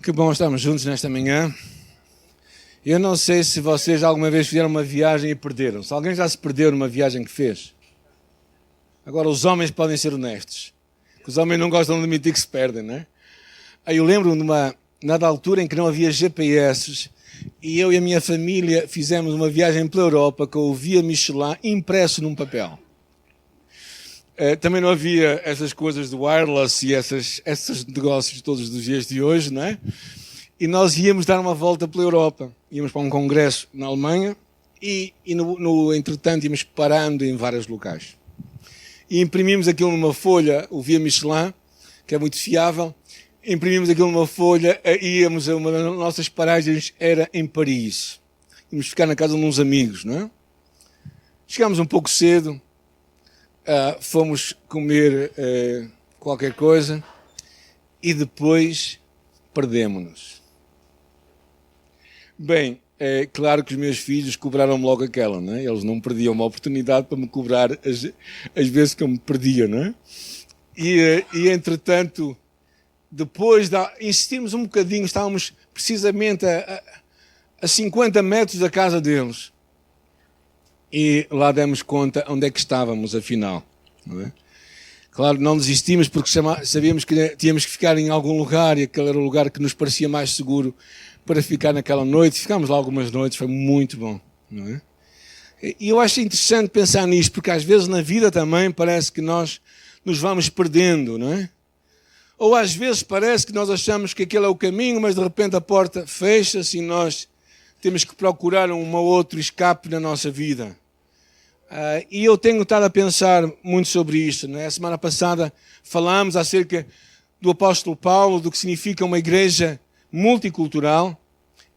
Que bom estarmos juntos nesta manhã. Eu não sei se vocês alguma vez fizeram uma viagem e perderam-se. Alguém já se perdeu numa viagem que fez? Agora, os homens podem ser honestos. Os homens não gostam de admitir que se perdem, não é? Aí eu lembro de uma nada altura em que não havia GPS e eu e a minha família fizemos uma viagem pela Europa com o Via Michelin impresso num papel. Também não havia essas coisas do wireless e esses negócios todos dos dias de hoje, não é? E nós íamos dar uma volta pela Europa. Íamos para um congresso na Alemanha e no entretanto íamos parando em vários locais. E imprimimos aquilo numa folha, o Via Michelin, que é muito fiável. Imprimimos aquilo numa folha e íamos a uma das nossas paragens, era em Paris. Íamos ficar na casa de uns amigos, não é? Chegámos um pouco cedo. Fomos comer qualquer coisa e depois perdemos-nos. Bem, é claro que os meus filhos cobraram-me logo aquela, não é? Eles não perdiam uma oportunidade para me cobrar as vezes que eu me perdia, não é? E entretanto, depois de insistirmos um bocadinho, estávamos precisamente a 50 metros da casa deles. E lá demos conta onde é que estávamos, afinal. Não é? Claro, não desistimos porque sabíamos que tínhamos que ficar em algum lugar e aquele era o lugar que nos parecia mais seguro para ficar naquela noite. Ficámos lá algumas noites, foi muito bom. Não é? E eu acho interessante pensar nisto, porque às vezes na vida também parece que nós nos vamos perdendo, não é? Ou às vezes parece que nós achamos que aquele é o caminho, mas de repente a porta fecha-se e nós temos que procurar um outro escape na nossa vida. E eu tenho estado a pensar muito sobre isto. Não é? A semana passada falámos acerca do apóstolo Paulo, do que significa uma igreja multicultural,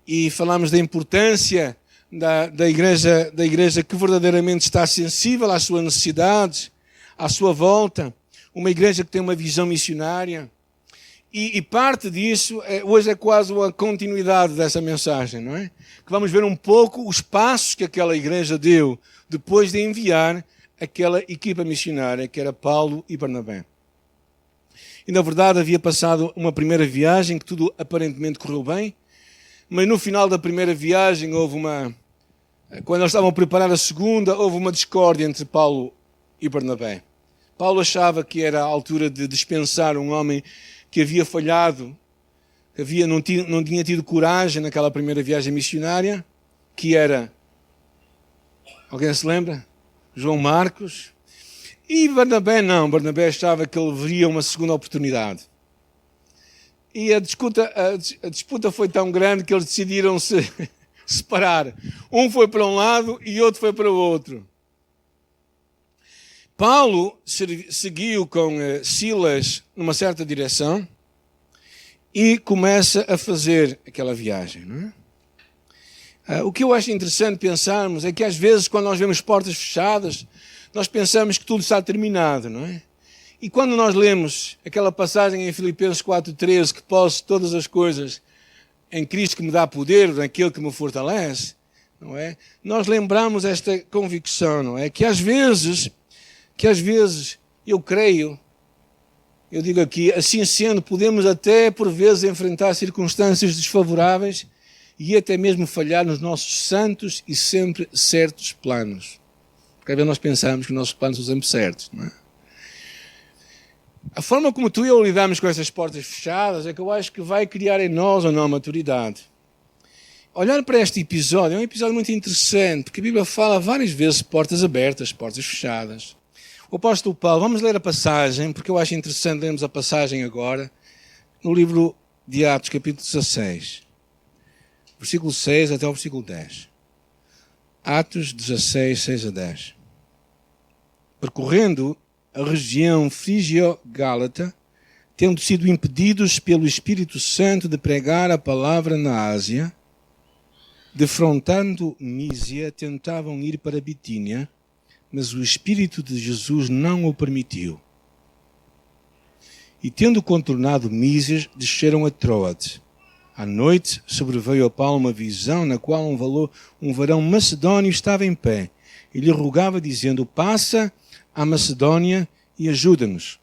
e falámos da importância da igreja que verdadeiramente está sensível às suas necessidades, à sua volta, uma igreja que tem uma visão missionária. E parte disso, hoje é quase uma continuidade dessa mensagem, não é? Que vamos ver um pouco os passos que aquela igreja deu depois de enviar aquela equipa missionária, que era Paulo e Barnabé. E na verdade havia passado uma primeira viagem, que tudo aparentemente correu bem, mas no final da primeira viagem quando eles estavam a preparar a segunda, houve uma discórdia entre Paulo e Barnabé. Paulo achava que era a altura de dispensar um homem que havia falhado, que não tinha tido coragem naquela primeira viagem missionária, que era, alguém se lembra? João Marcos. E Barnabé não, Barnabé achava que ele veria uma segunda oportunidade. E a disputa foi tão grande que eles decidiram se separar. Um foi para um lado e outro foi para o outro. Paulo seguiu com Silas numa certa direção e começa a fazer aquela viagem. Não é? O que eu acho interessante pensarmos é que às vezes quando nós vemos portas fechadas, nós pensamos que tudo está terminado, não é? E quando nós lemos aquela passagem em Filipenses 4,13, que posso todas as coisas em Cristo que me dá poder, naquele que me fortalece, não é? Nós lembramos esta convicção, não é? Que às vezes eu creio, eu digo aqui, assim sendo, podemos até por vezes enfrentar circunstâncias desfavoráveis e até mesmo falhar nos nossos santos e sempre certos planos. Porque às vezes nós pensamos que os nossos planos são sempre certos, não é? A forma como tu e eu lidamos com essas portas fechadas é que eu acho que vai criar em nós ou não maturidade. Olhar para este episódio, é um episódio muito interessante, porque a Bíblia fala várias vezes de portas abertas, portas fechadas. O apóstolo Paulo, vamos ler a passagem, porque eu acho interessante lermos a passagem agora, no livro de Atos, capítulo 16, versículo 6 até o versículo 10. Atos 16, 6 a 10. Percorrendo a região frígio-gálata, tendo sido impedidos pelo Espírito Santo de pregar a palavra na Ásia, defrontando Mísia, tentavam ir para Bitínia, mas o Espírito de Jesus não o permitiu. E tendo contornado Mísias, desceram a Troade. À noite sobreveio a Paulo uma visão na qual um varão macedônio estava em pé e lhe rogava dizendo: passa à Macedônia e ajuda-nos.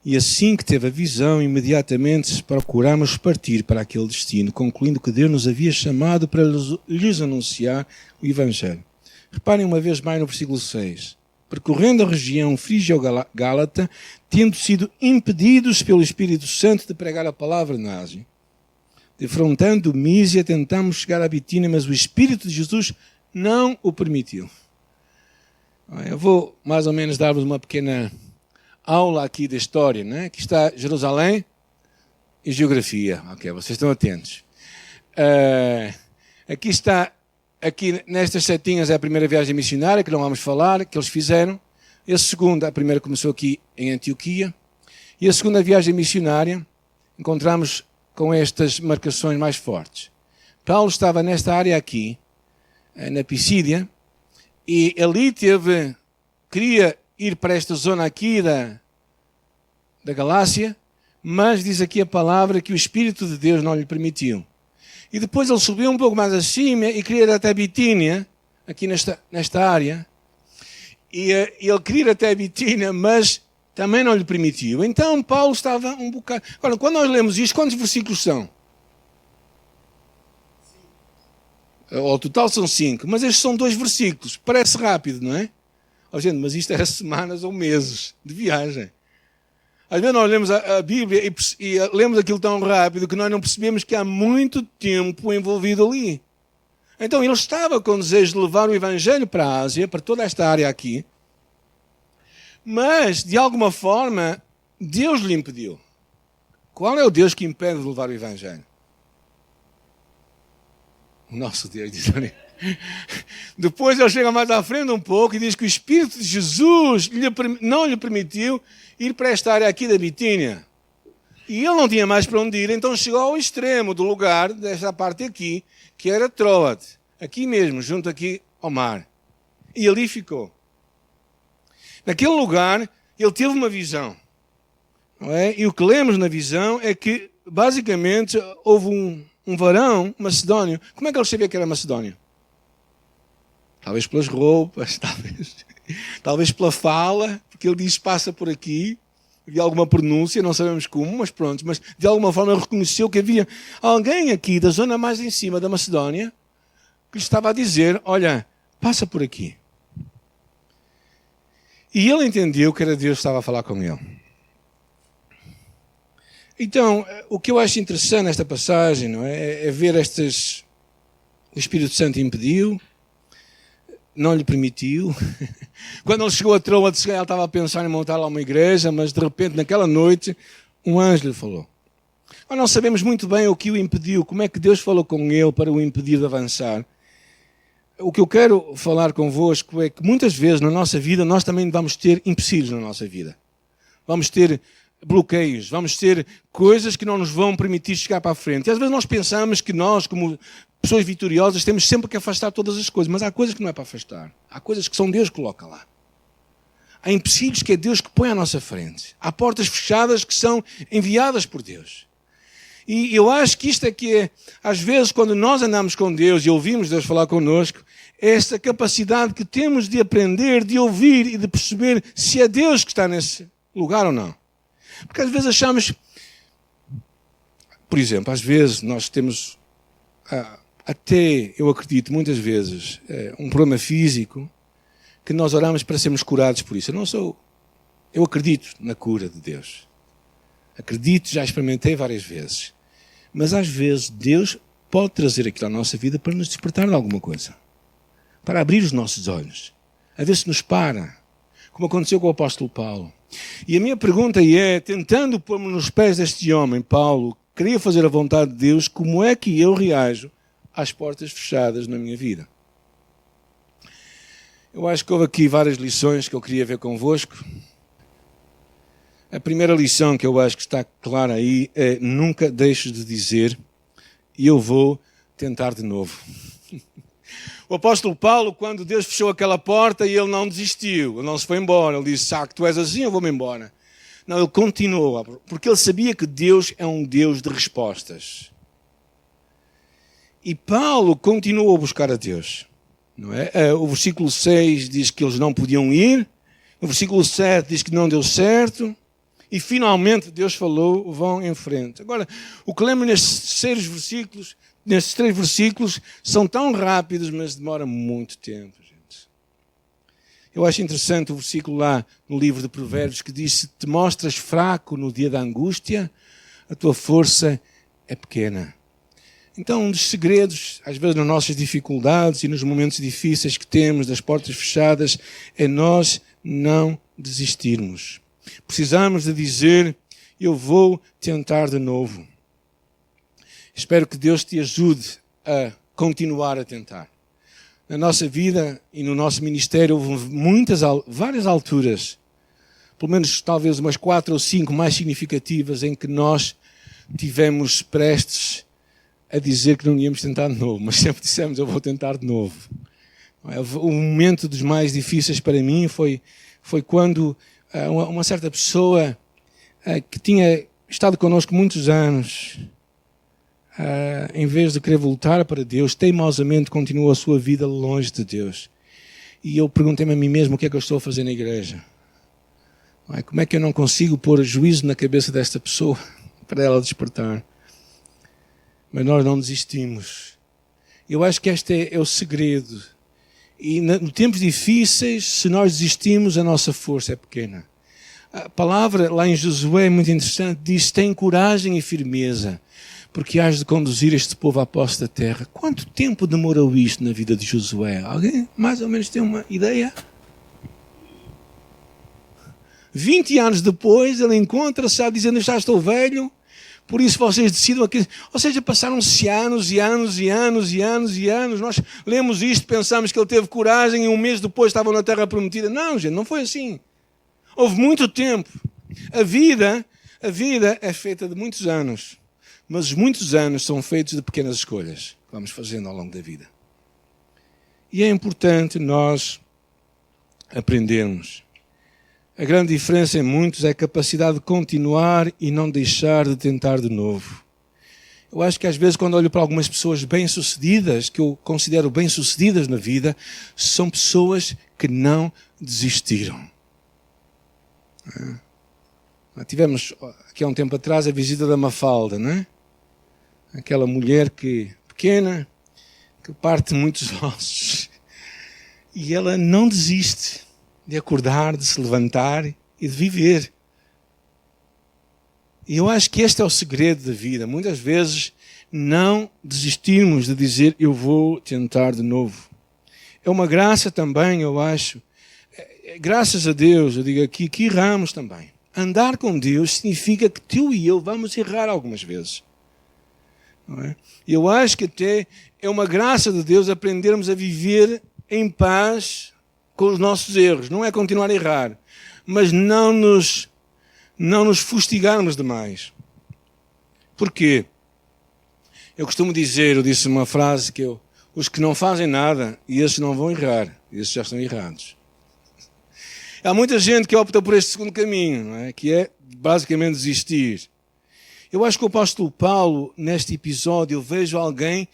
E assim que teve a visão, imediatamente procuramos partir para aquele destino, concluindo que Deus nos havia chamado para lhes anunciar o Evangelho. Reparem uma vez mais no versículo 6. Percorrendo a região frígio-gálata, tendo sido impedidos pelo Espírito Santo de pregar a palavra na Ásia. Defrontando Mísia, tentamos chegar a Bitínia, mas o Espírito de Jesus não o permitiu. Eu vou mais ou menos dar-vos uma pequena aula aqui da história, né? Aqui está Jerusalém e geografia. Ok, vocês estão atentos. Aqui está, aqui nestas setinhas é a primeira viagem missionária, que não vamos falar, que eles fizeram. A segunda, a primeira começou aqui em Antioquia. E a segunda viagem missionária, encontramos com estas marcações mais fortes. Paulo estava nesta área aqui, na Pisídia, e ali queria ir para esta zona aqui da Galácia, mas diz aqui a palavra que o Espírito de Deus não lhe permitiu. E depois ele subiu um pouco mais acima e queria ir até Bitínia, aqui nesta área, e ele queria ir até Bitínia, mas também não lhe permitiu. Então Paulo estava um bocado... Agora, quando nós lemos isto, quantos versículos são? Ao total são 5, mas estes são 2 versículos. Parece rápido, não é? Oh, gente, mas isto era semanas ou meses de viagem. Às vezes nós lemos a Bíblia e lemos aquilo tão rápido que nós não percebemos que há muito tempo envolvido ali. Então ele estava com desejo de levar o Evangelho para a Ásia, para toda esta área aqui, mas, de alguma forma, Deus lhe impediu. Qual é o Deus que impede de levar o Evangelho? O nosso Deus, diz ali. Depois ele chega mais à frente um pouco e diz que o Espírito de Jesus não lhe permitiu ir para esta área aqui da Bitínia. E ele não tinha mais para onde ir, então chegou ao extremo do lugar, desta parte aqui, que era Troade. Aqui mesmo, junto aqui ao mar. E ali ficou. Naquele lugar, ele teve uma visão. Não é? E o que lemos na visão é que, basicamente, houve um varão macedónio. Como é que ele sabia que era macedónio? Talvez pelas roupas, talvez pela fala, porque ele diz passa por aqui, havia alguma pronúncia, não sabemos como, mas pronto, mas de alguma forma ele reconheceu que havia alguém aqui da zona mais em cima da Macedónia que lhe estava a dizer, olha, passa por aqui. E ele entendeu que era Deus que estava a falar com ele. Então, o que eu acho interessante nesta passagem, não é ver estas... O Espírito Santo impediu, não lhe permitiu. Quando ele chegou a Troade, ele estava a pensar em montar lá uma igreja, mas de repente, naquela noite, um anjo lhe falou. Nós não sabemos muito bem o que o impediu, como é que Deus falou com ele para o impedir de avançar. O que eu quero falar convosco é que muitas vezes na nossa vida nós também vamos ter empecilhos na nossa vida. Vamos ter bloqueios, vamos ter coisas que não nos vão permitir chegar para a frente. E às vezes nós pensamos que nós, como pessoas vitoriosas, temos sempre que afastar todas as coisas, mas há coisas que não é para afastar. Há coisas que são Deus que coloca lá. Há empecilhos que é Deus que põe à nossa frente. Há portas fechadas que são enviadas por Deus. E eu acho que isto é que é, às vezes, quando nós andamos com Deus e ouvimos Deus falar connosco, é esta capacidade que temos de aprender, de ouvir e de perceber se é Deus que está nesse lugar ou não. Porque às vezes achamos, por exemplo, às vezes nós temos, até eu acredito muitas vezes, um problema físico que nós oramos para sermos curados por isso. Eu acredito na cura de Deus. Acredito, já experimentei várias vezes. Mas às vezes Deus pode trazer aquilo à nossa vida para nos despertar de alguma coisa. Para abrir os nossos olhos. A ver se nos para. Como aconteceu com o apóstolo Paulo. E a minha pergunta é, tentando pôr-me nos pés deste homem, Paulo, queria fazer a vontade de Deus, como é que eu reajo às portas fechadas na minha vida? Eu acho que houve aqui várias lições que eu queria ver convosco. A primeira lição que eu acho que está clara aí é nunca deixes de dizer e eu vou tentar de novo. O apóstolo Paulo, quando Deus fechou aquela porta, ele não desistiu, ele não se foi embora. Ele disse, que tu és assim, eu vou-me embora. Não, ele continuou, porque ele sabia que Deus é um Deus de respostas. E Paulo continuou a buscar a Deus. Não é? O versículo 6 diz que eles não podiam ir, o versículo 7 diz que não deu certo. e finalmente Deus falou, vão em frente. Agora, o que lembro nestes três versículos, são tão rápidos, mas demora muito tempo, gente. Eu acho interessante o versículo lá no livro de Provérbios que diz: se te mostras fraco no dia da angústia, a tua força é pequena. Então, um dos segredos, às vezes nas nossas dificuldades e nos momentos difíceis que temos, das portas fechadas, é nós não desistirmos. Precisamos de dizer: eu vou tentar de novo. Espero que Deus te ajude a continuar a tentar. Na nossa vida e no nosso ministério houve várias alturas, pelo menos talvez umas 4 ou 5 mais significativas, em que nós tivemos prestes a dizer que não íamos tentar de novo, mas sempre dissemos: eu vou tentar de novo. O momento dos mais difíceis para mim foi quando uma certa pessoa que tinha estado connosco muitos anos, em vez de querer voltar para Deus, teimosamente continuou a sua vida longe de Deus. E eu perguntei-me a mim mesmo: o que é que eu estou a fazer na igreja? Como é que eu não consigo pôr juízo na cabeça desta pessoa para ela despertar? Mas nós não desistimos. Eu acho que este é o segredo. E em tempos difíceis, se nós desistimos, a nossa força é pequena. A palavra lá em Josué é muito interessante, diz: tem coragem e firmeza, porque has de conduzir este povo à posse da terra. Quanto tempo demorou isto na vida de Josué? Alguém mais ou menos tem uma ideia? 20 anos depois, ele encontra-se já dizendo: já estou velho, por isso vocês decidam aqui. Ou seja, passaram-se anos e anos e anos e anos e anos. Nós lemos isto, pensamos que ele teve coragem e um mês depois estavam na terra prometida. Não, gente, não foi assim. Houve muito tempo. A vida é feita de muitos anos. Mas os muitos anos são feitos de pequenas escolhas que vamos fazendo ao longo da vida. E é importante nós aprendermos. A grande diferença em muitos é a capacidade de continuar e não deixar de tentar de novo. Eu acho que às vezes quando olho para algumas pessoas bem-sucedidas, que eu considero bem-sucedidas na vida, são pessoas que não desistiram. Tivemos aqui há um tempo atrás a visita da Mafalda, não é? Aquela mulher pequena, que parte muitos ossos. E ela não desiste de acordar, de se levantar e de viver. E eu acho que este é o segredo da vida. Muitas vezes não desistirmos de dizer: eu vou tentar de novo. É uma graça também, eu acho. Graças a Deus, eu digo aqui, que erramos também. Andar com Deus significa que tu e eu vamos errar algumas vezes. Não é? Eu acho que até é uma graça de Deus aprendermos a viver em paz com os nossos erros. Não é continuar a errar, mas não nos fustigarmos demais. Porquê? Eu costumo dizer, eu disse uma frase que os que não fazem nada, e esses não vão errar, esses já estão errados. Há muita gente que opta por este segundo caminho, não é? Que é basicamente desistir. Eu acho que o apóstolo Paulo, neste episódio, eu vejo alguém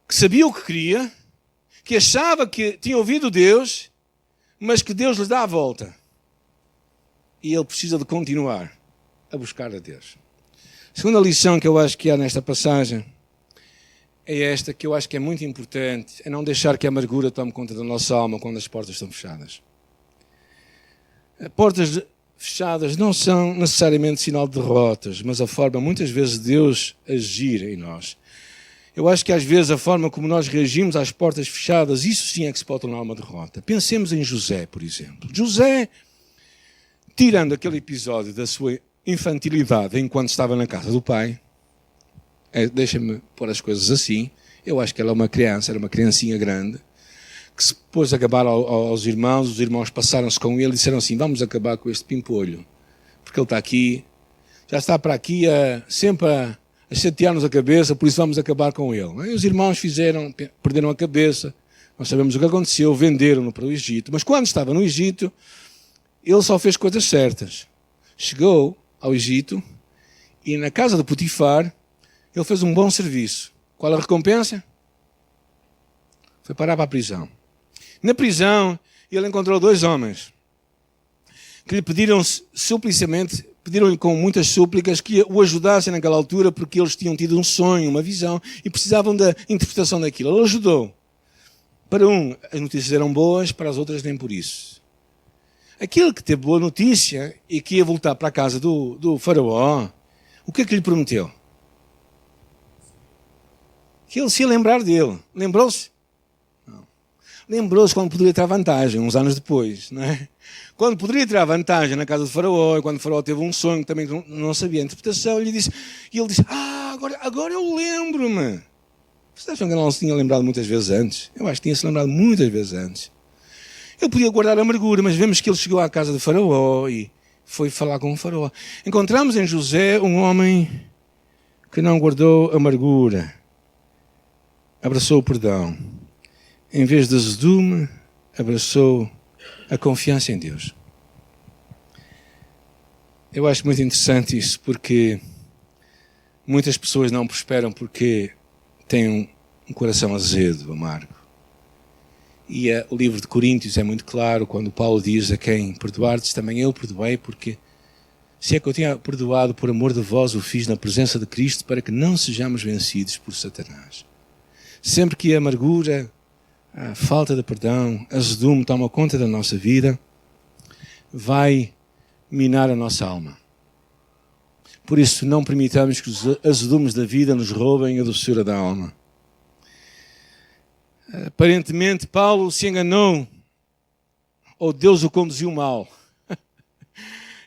que sabia o que queria, que achava que tinha ouvido Deus, mas que Deus lhe dá a volta. E ele precisa de continuar a buscar a Deus. A segunda lição que eu acho que há nesta passagem é esta, que eu acho que é muito importante, é não deixar que a amargura tome conta da nossa alma quando as portas estão fechadas. Portas fechadas não são necessariamente sinal de derrotas, mas a forma, muitas vezes, de Deus agir em nós. Eu acho que às vezes a forma como nós reagimos às portas fechadas, isso sim é que se pode tornar uma derrota. Pensemos em José, por exemplo. José, tirando aquele episódio da sua infantilidade enquanto estava na casa do pai, deixa-me pôr as coisas assim, eu acho que ela é uma criança, era uma criancinha grande, que se pôs a acabar aos irmãos, os irmãos passaram-se com ele e disseram assim: vamos acabar com este pimpolho, porque ele está aqui, já está para aqui sempre a chatear-nos a cabeça, por isso vamos acabar com ele. E os irmãos perderam a cabeça, nós sabemos o que aconteceu, venderam-no para o Egito, mas quando estava no Egito, ele só fez coisas certas. Chegou ao Egito e na casa de Potifar, ele fez um bom serviço. Qual a recompensa? Foi parar para a prisão. Na prisão, ele encontrou 2 homens que lhe pediram suplicitamente pediram-lhe com muitas súplicas que o ajudassem naquela altura, porque eles tinham tido um sonho, uma visão, e precisavam da interpretação daquilo. Ele ajudou. Para as notícias eram boas, para as outras nem por isso. Aquele que teve boa notícia e que ia voltar para a casa do faraó, o que é que lhe prometeu? Que ele se ia lembrar dele. Lembrou-se? Não. Lembrou-se quando poderia ter vantagem, uns anos depois, não é? Quando poderia ter vantagem na casa do faraó, e quando o faraó teve um sonho que também não sabia a interpretação, ele disse, agora eu lembro-me. Vocês acham que ele não se tinha lembrado muitas vezes antes? Eu acho que tinha-se lembrado muitas vezes antes. Ele podia guardar a amargura, mas vemos que ele chegou à casa do faraó e foi falar com o faraó. Encontramos em José um homem que não guardou amargura. Abraçou o perdão. Em vez de azedume, abraçou a confiança em Deus. Eu acho muito interessante isso, porque muitas pessoas não prosperam porque têm um coração azedo, amargo. E o livro de Coríntios é muito claro, quando Paulo diz a quem perdoardes, também eu perdoei, porque se é que eu tinha perdoado por amor de vós, o fiz na presença de Cristo, para que não sejamos vencidos por Satanás. Sempre que a amargura, a falta de perdão, a azedume toma conta da nossa vida, vai minar a nossa alma. Por isso, não permitamos que os azedumes da vida nos roubem a doçura da alma. Aparentemente, Paulo se enganou, ou Deus o conduziu mal.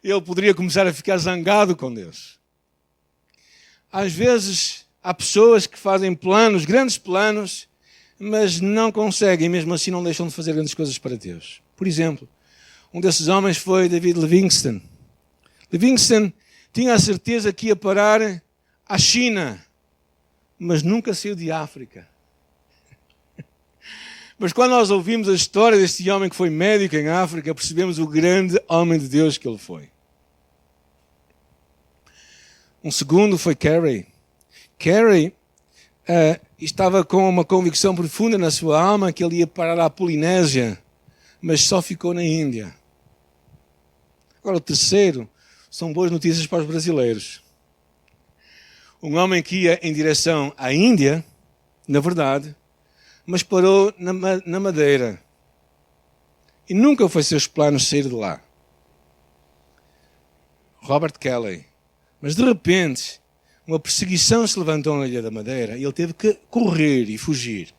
Ele poderia começar a ficar zangado com Deus. Às vezes, há pessoas que fazem planos, grandes planos, mas não conseguem, mesmo assim não deixam de fazer grandes coisas para Deus. Por exemplo, um desses homens foi David Livingstone. Livingstone tinha a certeza que ia parar à China, mas nunca saiu de África. Mas quando nós ouvimos a história deste homem que foi médico em África, percebemos o grande homem de Deus que ele foi. Um segundo foi Carey. Carey estava com uma convicção profunda na sua alma que ele ia parar à Polinésia, mas só ficou na Índia. Agora o terceiro são boas notícias para os brasileiros. Um homem que ia em direção à Índia, na verdade, mas parou na Madeira. E nunca foi seus planos sair de lá. Robert Kelly. Mas de repente, uma perseguição se levantou na Ilha da Madeira e ele teve que correr e fugir.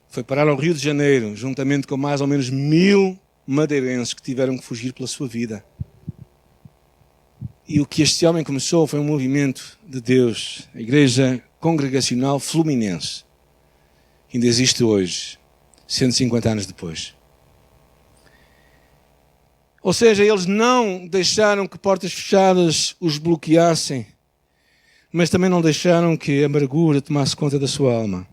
Foi parar ao Rio de Janeiro, juntamente com mais ou menos 1000 madeirenses que tiveram que fugir pela sua vida. E o que este homem começou foi um movimento de Deus, a Igreja Congregacional Fluminense. Ainda existe hoje, 150 anos depois. Ou seja, eles não deixaram que portas fechadas os bloqueassem, mas também não deixaram que a amargura tomasse conta da sua alma.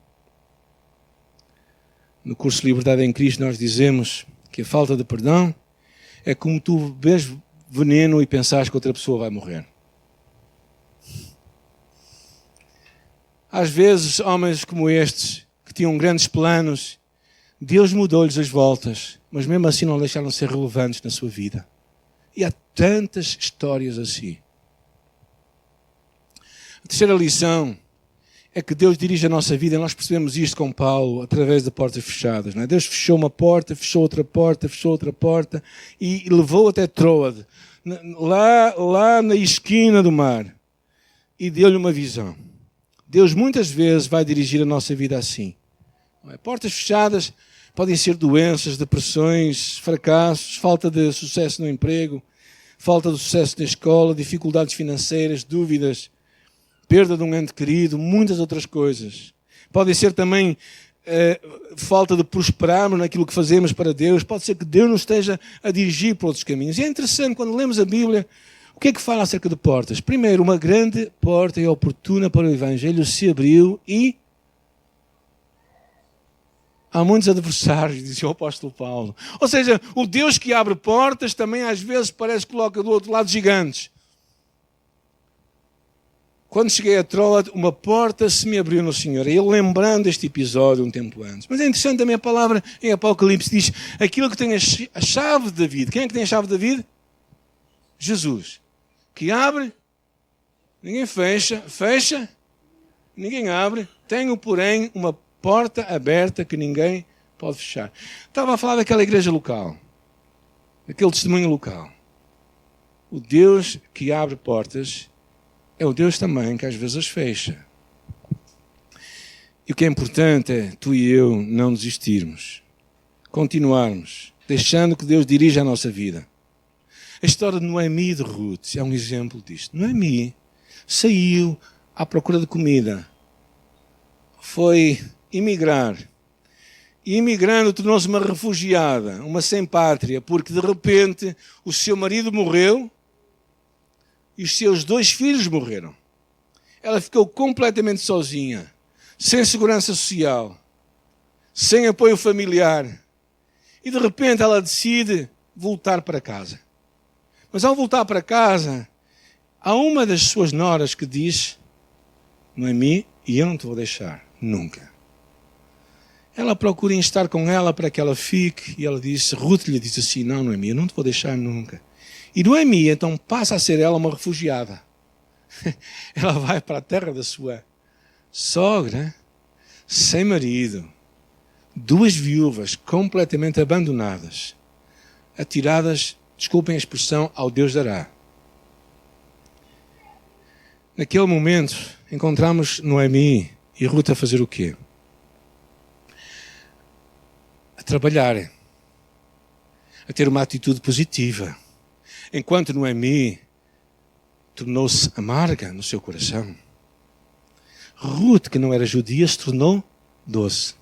No curso Liberdade em Cristo nós dizemos que a falta de perdão é como tu bebes veneno e pensares que outra pessoa vai morrer. Às vezes, homens como estes, que tinham grandes planos, Deus mudou-lhes as voltas, mas mesmo assim não deixaram de ser relevantes na sua vida. E há tantas histórias assim. A terceira lição é que Deus dirige a nossa vida, e nós percebemos isto com Paulo, através de portas fechadas. Não é? Deus fechou uma porta, fechou outra porta, e levou até Troade, lá na esquina do mar, e deu-lhe uma visão. Deus muitas vezes vai dirigir a nossa vida assim. Não é? Portas fechadas podem ser doenças, depressões, fracassos, falta de sucesso no emprego, falta de sucesso na escola, dificuldades financeiras, dúvidas, perda de um ente querido, muitas outras coisas. Pode ser também falta de prosperarmos naquilo que fazemos para Deus. Pode ser que Deus nos esteja a dirigir para outros caminhos. E é interessante, quando lemos a Bíblia, o que é que fala acerca de portas? Primeiro, uma grande porta e oportuna para o Evangelho se abriu e há muitos adversários, dizia o apóstolo Paulo. Ou seja, o Deus que abre portas também às vezes parece que coloca do outro lado gigantes. Quando cheguei a Troade, uma porta se me abriu no Senhor. E ele lembrando este episódio um tempo antes. Mas é interessante também a palavra em Apocalipse diz aquilo que tem a chave de David. Quem é que tem a chave de David? Jesus. que abre, ninguém fecha, fecha, ninguém abre. Tenho, porém, uma porta aberta que ninguém pode fechar. Estava a falar daquela igreja local, daquele testemunho local. O Deus que abre portas é o Deus também que às vezes as fecha. E o que é importante é tu e eu não desistirmos, continuarmos, deixando que Deus dirija a nossa vida. A história de Noemi e de Ruth é um exemplo disto. Noemi saiu à procura de comida, foi emigrar. E imigrando tornou-se uma refugiada, uma sem-pátria, porque de repente o seu marido morreu e os seus 2 filhos morreram. Ela ficou completamente sozinha, sem segurança social, sem apoio familiar. E de repente ela decide voltar para casa. Mas ao voltar para casa, há uma das suas noras que diz: Noemi, e eu não te vou deixar, nunca. Ela procura estar com ela para que ela fique, e ela disse, Ruth lhe disse assim, não, Noemi, eu não te vou deixar nunca. E Noemi, então, passa a ser ela uma refugiada. Ela vai para a terra da sua sogra, sem marido, 2 viúvas completamente abandonadas, atiradas, desculpem a expressão, ao Deus dará. Naquele momento, encontramos Noemi e Ruth a fazer o quê? A trabalhar, a ter uma atitude positiva. Enquanto Noemi tornou-se amarga no seu coração, Ruth, que não era judia, se tornou doce.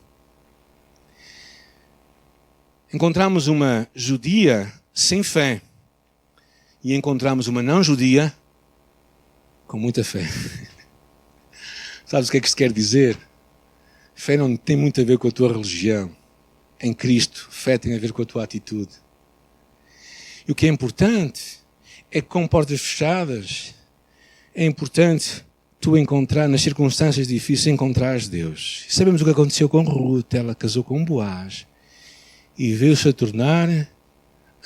Encontramos uma judia sem fé e encontramos uma não judia com muita fé. Sabes o que é que isto quer dizer? Fé não tem muito a ver com a tua religião. Em Cristo, fé tem a ver com a tua atitude. E o que é importante é que com portas fechadas, é importante tu encontrar, nas circunstâncias difíceis, encontrares Deus. Sabemos o que aconteceu com Ruth, ela casou com Boaz e veio-se a tornar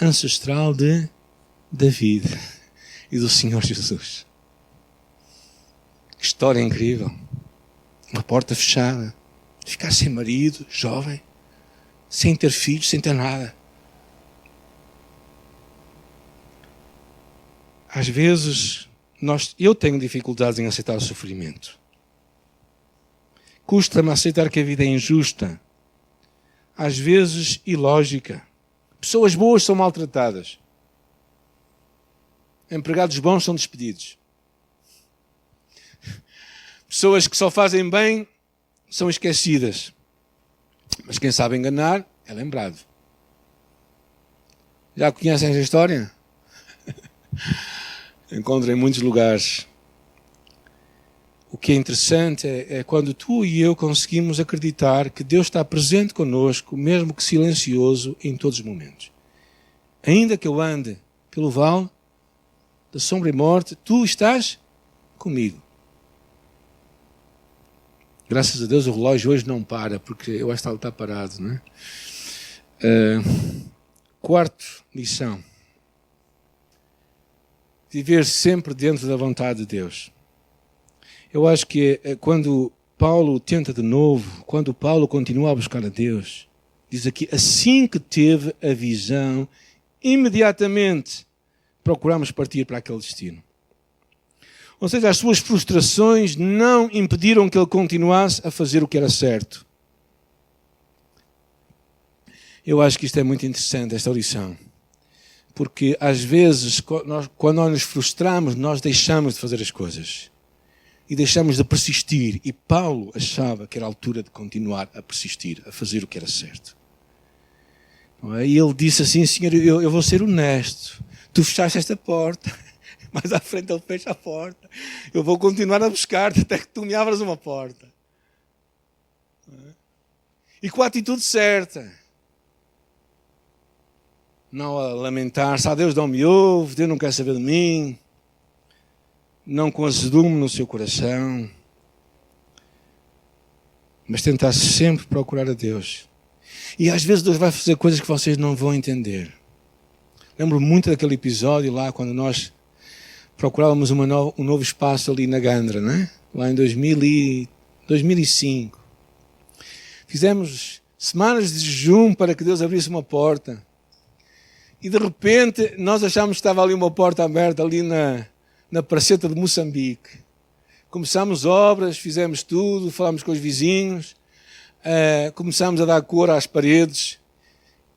ancestral de David e do Senhor Jesus. Que história incrível. Uma porta fechada, ficar sem marido, jovem, sem ter filhos, sem ter nada. Às vezes, eu tenho dificuldades em aceitar o sofrimento. Custa-me aceitar que a vida é injusta. Às vezes, ilógica. Pessoas boas são maltratadas. Empregados bons são despedidos. Pessoas que só fazem bem são esquecidas. Mas quem sabe enganar é lembrado. Já conhecem essa história? Encontro em muitos lugares. O que é interessante é quando tu e eu conseguimos acreditar que Deus está presente connosco, mesmo que silencioso, em todos os momentos. Ainda que eu ande pelo vale da sombra e morte, tu estás comigo. Graças a Deus o relógio hoje não para, porque eu acho que ele está parado, não é? Quarta lição. Viver sempre dentro da vontade de Deus. Eu acho que quando Paulo tenta de novo, quando Paulo continua a buscar a Deus, diz aqui, assim que teve a visão, imediatamente procuramos partir para aquele destino. Ou seja, as suas frustrações não impediram que ele continuasse a fazer o que era certo. Eu acho que isto é muito interessante, esta lição. Porque às vezes, quando nós nos frustramos, nós deixamos de fazer as coisas. E deixamos de persistir. E Paulo achava que era a altura de continuar a persistir, a fazer o que era certo. E ele disse assim, Senhor, eu vou ser honesto. Tu fechaste esta porta. Mais à frente ele fecha a porta. Eu vou continuar a buscar-te até que tu me abras uma porta. E com a atitude certa. Não a lamentar-se, Deus não me ouve, Deus não quer saber de mim. Não com azedume no seu coração. Mas tentar sempre procurar a Deus. E às vezes Deus vai fazer coisas que vocês não vão entender. Lembro muito daquele episódio lá, quando nós procurávamos um novo espaço ali na Gandra, não é? Lá em 2005. Fizemos semanas de jejum para que Deus abrisse uma porta. E de repente nós achámos que estava ali uma porta aberta ali na Praceta de Moçambique. Começámos obras, fizemos tudo, falámos com os vizinhos, começámos a dar cor às paredes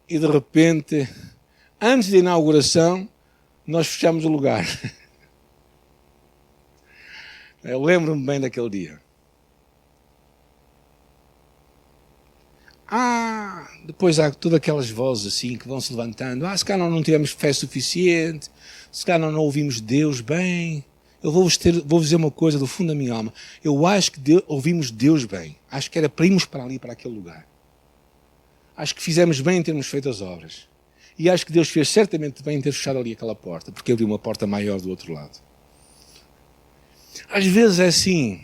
e de repente, antes da inauguração, nós fechámos o lugar. Eu lembro-me bem daquele dia. Depois há todas aquelas vozes assim que vão se levantando. Se calhar não tivemos fé suficiente, se calhar não ouvimos Deus bem. Eu vou-vos dizer uma coisa do fundo da minha alma. Eu acho que ouvimos Deus bem. Acho que era para irmos para ali, para aquele lugar. Acho que fizemos bem em termos feito as obras. E acho que Deus fez certamente bem em ter fechado ali aquela porta, porque abriu uma porta maior do outro lado. Às vezes é assim.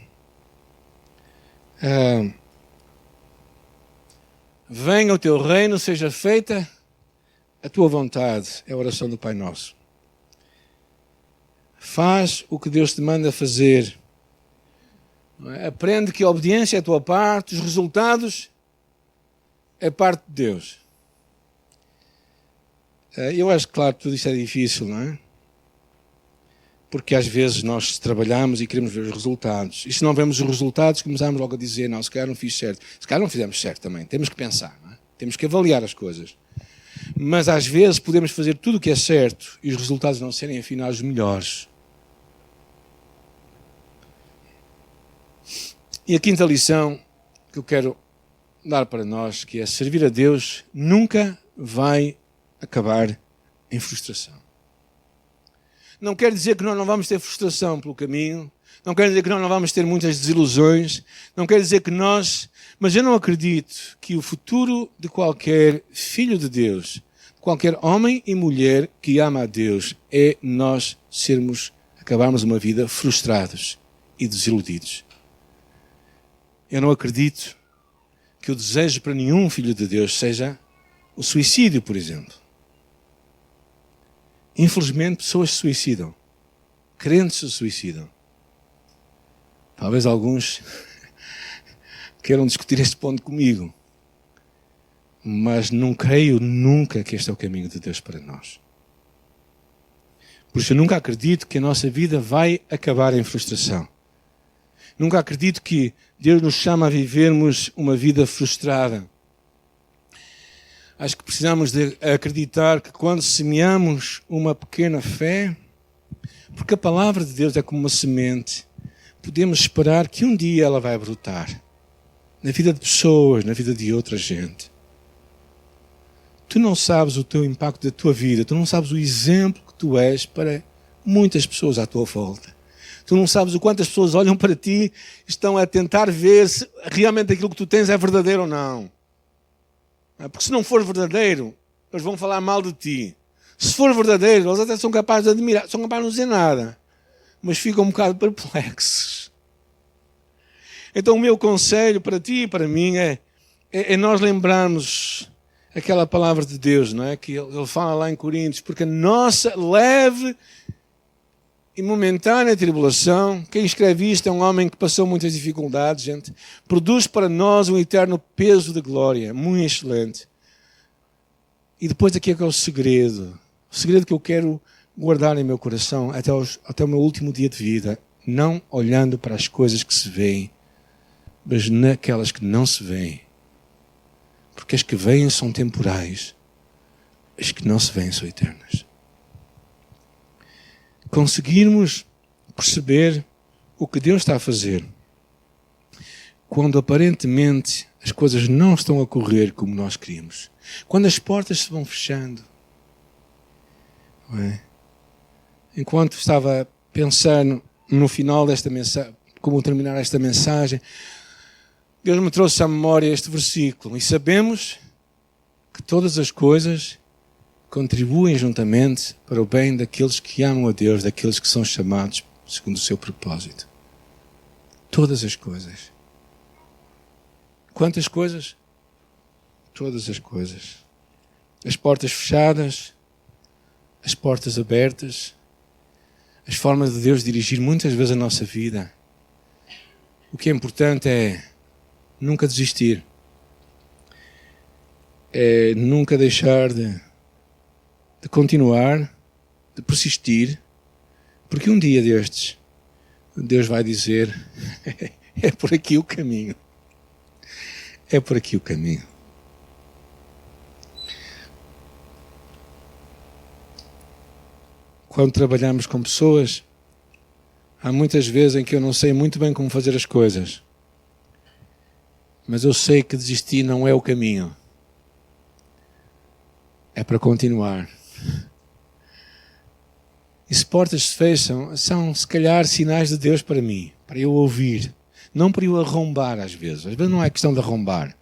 Venha o teu reino, seja feita a tua vontade. É a oração do Pai Nosso. Faz o que Deus te manda fazer. Aprende que a obediência é a tua parte, os resultados é parte de Deus. Eu acho que, claro, tudo isto é difícil, não é? Porque às vezes nós trabalhamos e queremos ver os resultados. E se não vemos os resultados, começamos logo a dizer, não, se calhar não fiz certo. Se calhar não fizemos certo também. Temos que pensar, não é? Temos que avaliar as coisas. Mas às vezes podemos fazer tudo o que é certo e os resultados não serem afinal os melhores. E a quinta lição que eu quero dar para nós, que é servir a Deus, nunca vai acabar em frustração. Não quer dizer que nós não vamos ter frustração pelo caminho, não quer dizer que nós não vamos ter muitas desilusões, não quer dizer que nós... Mas eu não acredito que o futuro de qualquer filho de Deus, de qualquer homem e mulher que ama a Deus, é nós acabarmos uma vida frustrados e desiludidos. Eu não acredito que o desejo para nenhum filho de Deus seja o suicídio, por exemplo. Infelizmente, pessoas se suicidam. Crentes se suicidam. Talvez alguns queiram discutir este ponto comigo. Mas não creio nunca que este é o caminho de Deus para nós. Por isso eu nunca acredito que a nossa vida vai acabar em frustração. Nunca acredito que Deus nos chama a vivermos uma vida frustrada. Acho que precisamos de acreditar que quando semeamos uma pequena fé, porque a palavra de Deus é como uma semente, podemos esperar que um dia ela vai brotar. Na vida de pessoas, na vida de outra gente. Tu não sabes o teu impacto da tua vida, tu não sabes o exemplo que tu és para muitas pessoas à tua volta. Tu não sabes o quanto as pessoas olham para ti e estão a tentar ver se realmente aquilo que tu tens é verdadeiro ou não. Porque se não for verdadeiro, eles vão falar mal de ti. Se for verdadeiro, eles até são capazes de admirar, são capazes de não dizer nada, mas ficam um bocado perplexos. Então o meu conselho para ti e para mim é nós lembrarmos aquela palavra de Deus, não é? Que ele fala lá em Coríntios, porque a nossa leve e momentânea tribulação, quem escreve isto é um homem que passou muitas dificuldades, gente, produz para nós um eterno peso de glória, muito excelente. E depois aqui é que é o segredo que eu quero guardar em meu coração até o meu último dia de vida, não olhando para as coisas que se veem, mas naquelas que não se veem. Porque as que vêm são temporais, as que não se veem são eternas. Conseguirmos perceber o que Deus está a fazer quando aparentemente as coisas não estão a correr como nós queríamos. Quando as portas se vão fechando. Não é? Enquanto estava a pensar no final desta mensagem, como terminar esta mensagem, Deus me trouxe à memória este versículo. E sabemos que todas as coisas contribuem juntamente para o bem daqueles que amam a Deus, daqueles que são chamados segundo o seu propósito. Todas as coisas. Quantas coisas? Todas as coisas. As portas fechadas, as portas abertas, as formas de Deus dirigir muitas vezes a nossa vida. O que é importante é nunca desistir. É nunca deixar de continuar, de persistir, porque um dia destes, Deus vai dizer, é por aqui o caminho. É por aqui o caminho. Quando trabalhamos com pessoas, há muitas vezes em que eu não sei muito bem como fazer as coisas. Mas eu sei que desistir não é o caminho. É para continuar. E se portas se fecham, são se calhar sinais de Deus para mim, para eu ouvir. Não para eu arrombar às vezes. Às vezes não é questão de arrombar.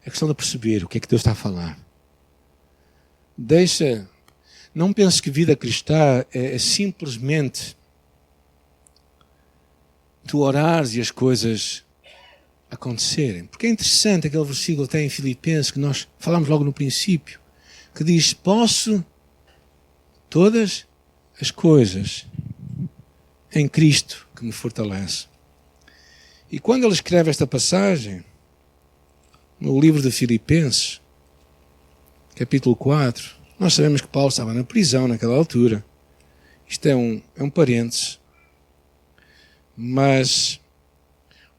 É questão de perceber o que é que Deus está a falar. Não penses que vida cristã é simplesmente tu orares e as coisas acontecerem. Porque é interessante aquele versículo que tem em Filipenses, que nós falamos logo no princípio, que diz, posso todas as coisas em Cristo que me fortalece. E quando ele escreve esta passagem, no livro de Filipenses, capítulo 4, nós sabemos que Paulo estava na prisão naquela altura. Isto é um parênteses. Mas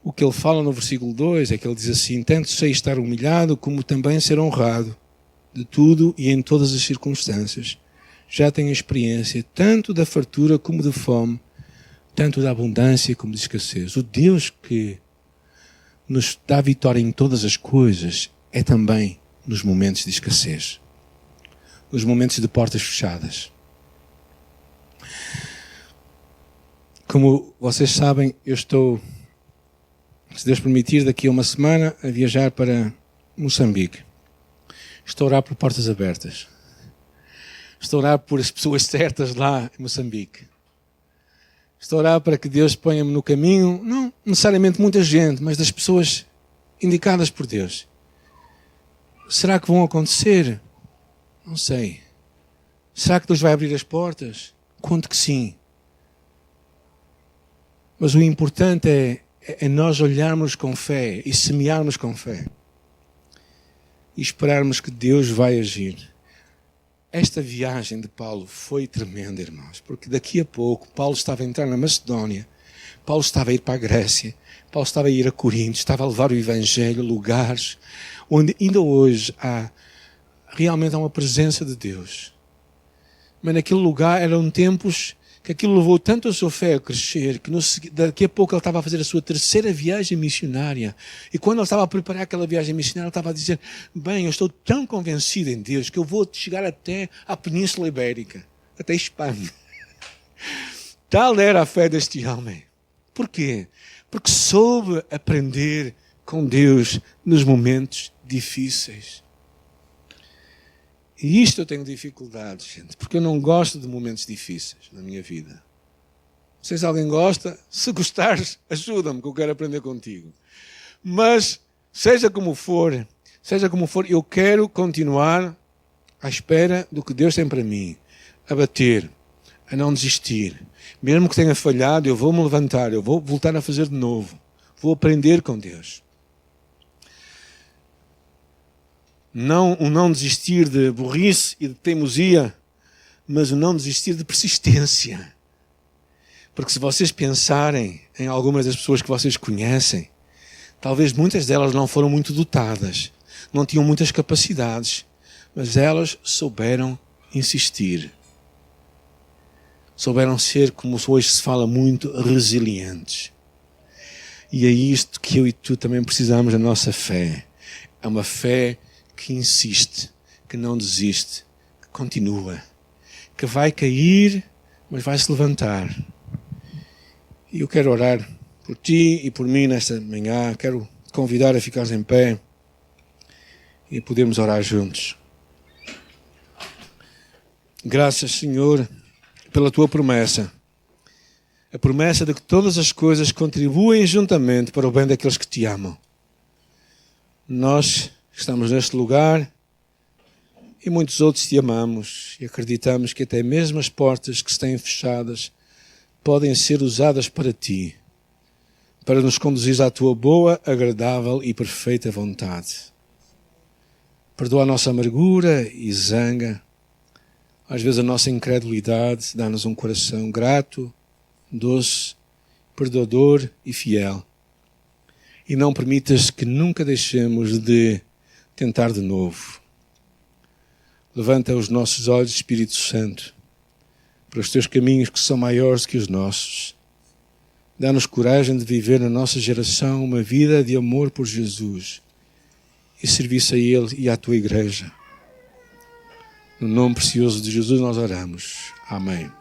o que ele fala no versículo 2 é que ele diz assim, tanto sei estar humilhado como também ser honrado de tudo e em todas as circunstâncias. Já tenho experiência tanto da fartura como de fome, tanto da abundância como de escassez. O Deus que nos dá vitória em todas as coisas é também nos momentos de escassez, nos momentos de portas fechadas. Como vocês sabem, eu estou, se Deus permitir, daqui a uma semana a viajar para Moçambique. Estou a orar por portas abertas. Estou a orar por as pessoas certas lá em Moçambique. Estou a orar para que Deus ponha-me no caminho, não necessariamente muita gente, mas das pessoas indicadas por Deus. Será que vão acontecer? Não sei. Será que Deus vai abrir as portas? Conto que sim. Mas o importante é nós olharmos com fé e semearmos com fé. E esperarmos que Deus vai agir. Esta viagem de Paulo foi tremenda, irmãos, porque daqui a pouco Paulo estava a entrar na Macedónia, Paulo estava a ir para a Grécia, Paulo estava a ir a Corinto, estava a levar o Evangelho a lugares onde ainda hoje realmente há uma presença de Deus. Mas naquele lugar eram tempos que aquilo levou tanto a sua fé a crescer, que daqui a pouco ele estava a fazer a sua terceira viagem missionária. E quando ele estava a preparar aquela viagem missionária, ele estava a dizer, bem, eu estou tão convencido em Deus que eu vou chegar até à Península Ibérica, até Espanha. Tal era a fé deste homem. Por quê? Porque soube aprender com Deus nos momentos difíceis. E isto eu tenho dificuldades, gente, porque eu não gosto de momentos difíceis na minha vida. Não sei se alguém gosta. Se gostares, ajuda-me, que eu quero aprender contigo. Mas, seja como for, eu quero continuar à espera do que Deus tem para mim. A bater, a não desistir. Mesmo que tenha falhado, eu vou me levantar, eu vou voltar a fazer de novo. Vou aprender com Deus. O não desistir de burrice e de teimosia, mas o não desistir de persistência. Porque se vocês pensarem em algumas das pessoas que vocês conhecem, talvez muitas delas não foram muito dotadas, não tinham muitas capacidades, mas elas souberam insistir. Souberam ser, como hoje se fala muito, resilientes. E é isto que eu e tu também precisamos da nossa fé. É uma fé que insiste, que não desiste, que continua, que vai cair, mas vai se levantar. E eu quero orar por ti e por mim nesta manhã. Quero te convidar a ficares em pé e podermos orar juntos. Graças, Senhor, pela tua promessa. A promessa de que todas as coisas contribuem juntamente para o bem daqueles que te amam. Nós estamos neste lugar e muitos outros te amamos e acreditamos que até mesmo as portas que se têm fechadas podem ser usadas para ti, para nos conduzir à tua boa, agradável e perfeita vontade. Perdoa a nossa amargura e zanga, às vezes a nossa incredulidade, dá-nos um coração grato, doce, perdoador e fiel. E não permitas que nunca deixemos de tentar de novo. Levanta os nossos olhos, Espírito Santo, para os teus caminhos que são maiores que os nossos. Dá-nos coragem de viver na nossa geração uma vida de amor por Jesus e serviço a Ele e à tua igreja. No nome precioso de Jesus nós oramos. Amém.